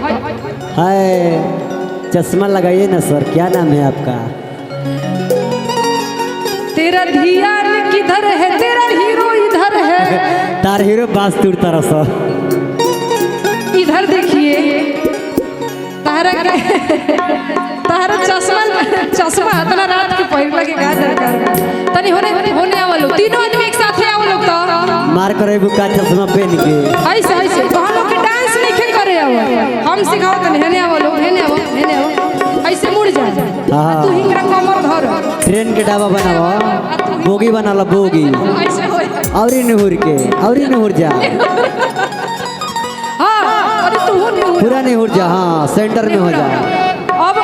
हाय चश्मा लगाइए ना सर, क्या नाम है आपका? तेरा ध्यान किधर है, तेरा हीरो इधर है। तार हीरो बास तुड़ता रहा। इधर देखिए तारा चश्मा इतना रात के पहिर लगे गा दरकार तनी होने आवलो तीनों आदमी एक साथ है आवलो तो मार करे बुका चश्मा पहन के ऐसे तो हम लोग के डांस नहीं करे आवो हम सिखाओ तनी हेने आवलो हेने आवो ऐसे मुड़ जा तू हिंगरा कमर धर ट्रेन के डाबा बनावा बोगी बना ला बोगी औरी निहुर जा हां अरे तू पूरा निहुर जा। हां सेंटर में हो जा। अब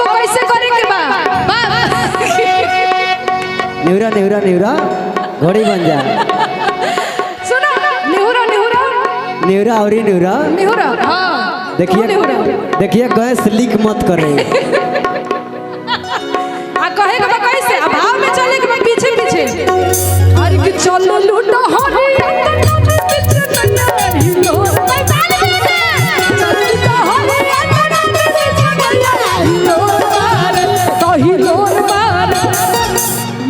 कैसे करेंगे बा निहुरा घोड़ी बन जा। सुनो निहुरा औरी निहुरा हां देखिए गैस लीक मत करे। कहेगा बा कैसे भाव में चले के पीछे अरे कि चलो लूटो हरी पीछे तैया हिलो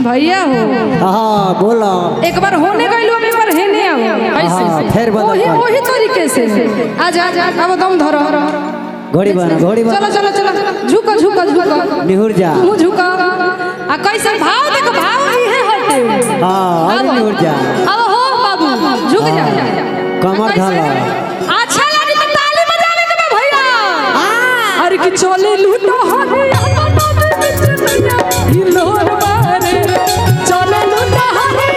भैया हो। हाँ बोला एक बार होने गइलो एक बार हेने आओ ऐसे फिर वही तरीके से आजा अब दम धरो घोड़ी बना चलो झुको निहुर जा तू झुको आ कैसे भाव देखो भाव ही है हटे। हां निहुर जा। अब हो बाबू झुक जा कमर ढाला अच्छा लगी तो ताली बजावे के बा भैया। अरे कि चले लूटो हरी हिलो मारे चले लूटो हरी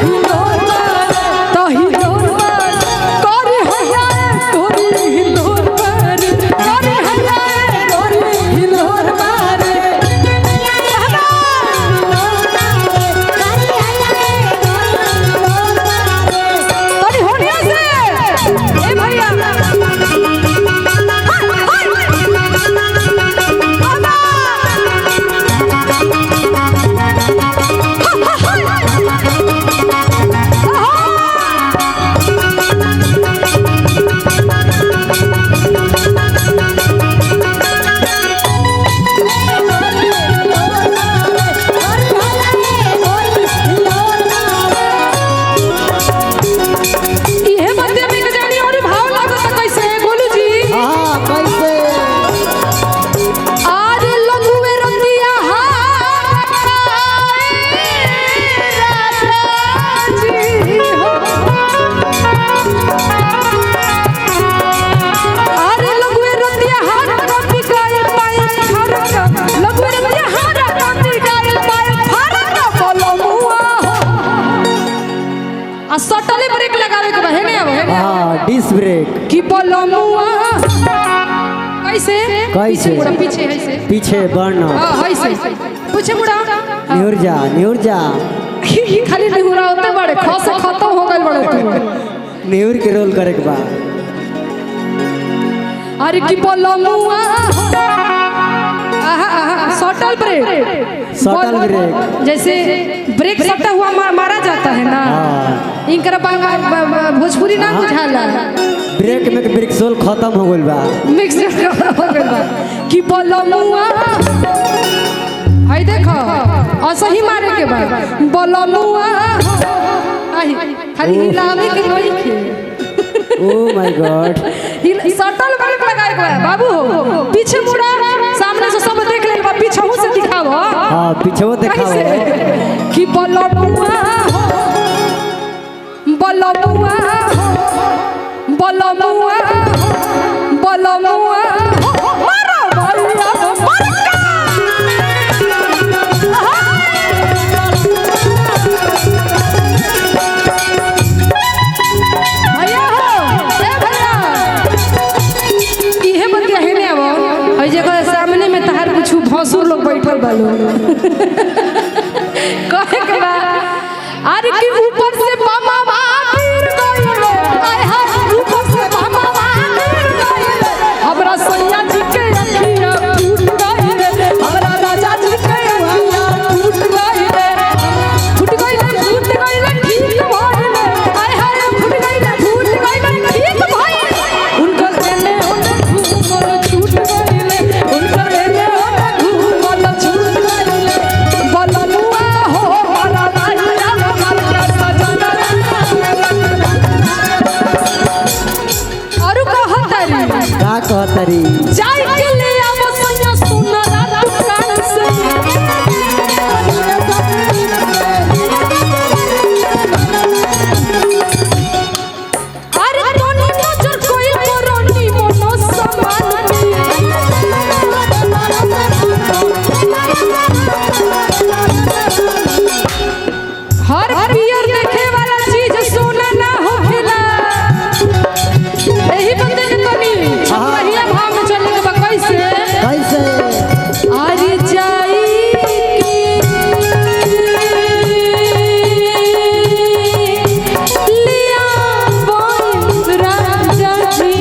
हिलो मारे तो हिलो करे हैया करे हिलो मारे करे हैया करे हिलो मारे तोरी होनिया से ए भैया सटले ब्रेक लगावे के बहने अब हां डिस्क ब्रेक की बोलमुआ कैसे पीछे पीछे बढ़ना ऐसे पीछे मुड़ा निहुर जा खाली निहुरा होते बड़े खत्म हो गए बड़े तू निहुर के रोल करे के बा। अरे की बोलमुआ सटल ब्रेक जैसे ब्रेक सटा हुआ मारा जाता है ना। इनकर भोजपुरी ना बुझाला ब्रेक में ब्रेक सोल खत्म हो गइल बा मिक्स हो गइल बा कि बोलमुआ आई देखो असही मारे के बाद बोलमुआ आई खाली हिलावे के नहीं खे। ओ माय गॉड सटल ब्रेक लगाए के बाबू हो पीछे मुड़ा सामने से सब देख ले पीछे से दिखाओ। हां पीछे दिखाओ कि बोलमुआ मारो भैया इहे बतिया हेने आवो हई जगह सामने में तहार कुछ भसुर लोग बैठल बालो कहे के बा अरे कि ऊपर से मामा गिर गइले आय हाय ऊपर से मामा गिर गइले हमरा सैया जी के अखिया टूट गइले हमरा राजा जी के अखिया टूट गइले ठीक भइले आय हाय फूट गइले ठीक भइले उनका कहतरी जाई के ले आवो सैया सुनरा दुकान से अरे तोनी नजर कोई करनी मनो समान हर पियर देखे वाला चीज सोना ना होखेला यही बंदे ने तनी बढ़िया भाव में चले के कैसे कैसे अरे जाई लिया बोल राजा जी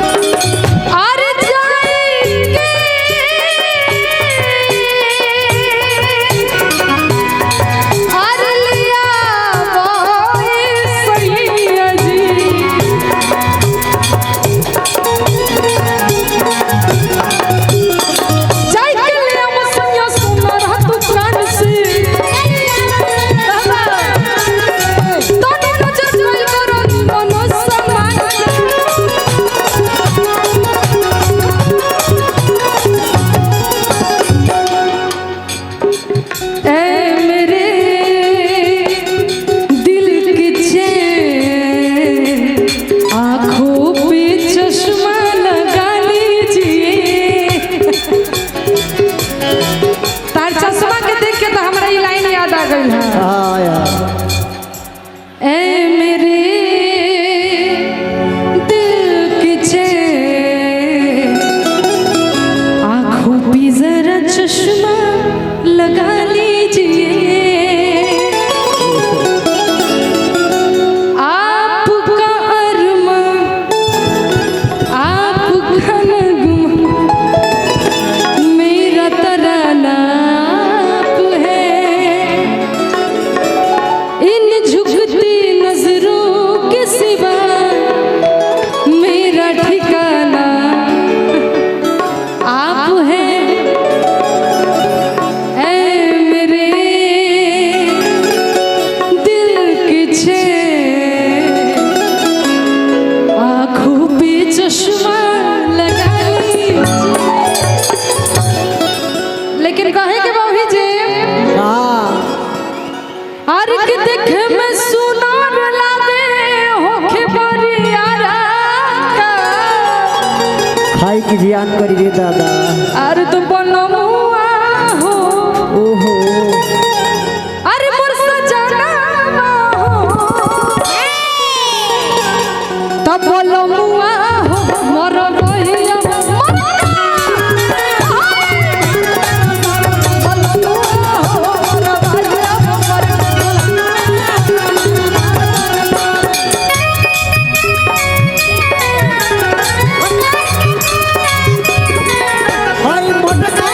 अरे जाएंगे अरे लिया बोल सैया जी जाई के ले आवो सैया सुनरा दुकान से तोनी नजर कोई करनी मनो समान ऐ मेरे दिल के चैन आँखों पे चश्मा लगा लीजिए तार चश्मा के देख के तो हमारा ये लाइन याद आ गई है हाँ यार ऐ मेरे दिल के चैन आँखों पे जरा चश्मा लगा लीजिए आपका अरमा आपका नगमा मेरा तराना आप है इन झुकती नजरों के सिवा मेरा ठिकाना आप है ऐ मेरे दिल के चैन आँखों पे चश्मा लगा लीजिए लेकिन कहे के बाबी जी हाँ अरे के देखे में सुनार लागे होखे बरियारा खाई की जियान करी रे दादा अरे तुम बनमुआ हो ओहो अरे मोर सजना हो तब बनमुआ हो मोर भैया हाय मोटका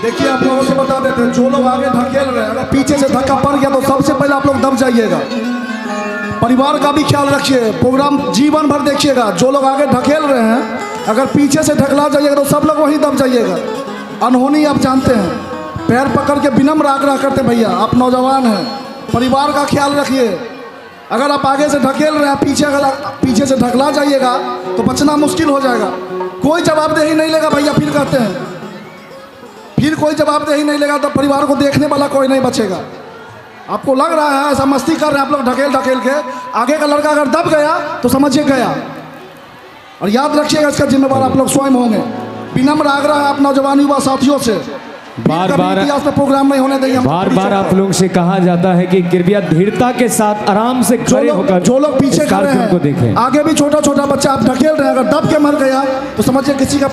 देखिए आप लोगों से बता देते हैं, जो लोग आगे ढकेल रहे हैं, अगर पीछे से धक्का पड़ गया तो सबसे पहले आप लोग दब जाइएगा। परिवार का भी ख्याल रखिए, प्रोग्राम जीवन भर देखिएगा। जो लोग आगे ढकेल रहे हैं, अगर पीछे से ढकला जाइएगा तो सब लोग वहीं दब जाइएगा। अनहोनी आप जानते हैं, पैर पकड़ के विनम्र आग्रह करते हैं, भैया आप नौजवान हैं, परिवार का ख्याल रखिए। अगर आप आगे से ढकेल रहे हैं, पीछे से ढकला जाइएगा तो बचना मुश्किल हो जाएगा। कोई जवाबदेही नहीं लेगा भैया, फिर कहते हैं, फिर कोई जवाबदेही नहीं लेगा तो परिवार को देखने वाला कोई नहीं बचेगा। आपको लग रहा है ऐसा मस्ती कर रहे हैं आप लोग ढकेल के, आगे का लड़का अगर दब गया तो समझिए गया। और याद रखिएगा इसका जिम्मेवार आप लोग स्वयं होंगे। विनम्र आग्रह है आप नौजवान युवा साथियों से, बार बार इतिहास में प्रोग्राम नहीं होने देंगे। बार बार आप लोगों से कहा जाता है कि कृपया धीरता के साथ आराम से खड़े होकर जो लोग पीछे इस खड़े कार्यक्रम को हैं, देखें। आगे भी छोटा छोटा बच्चा आप ढकेल रहे हैं, अगर दब के मर गया तो समझिए किसी का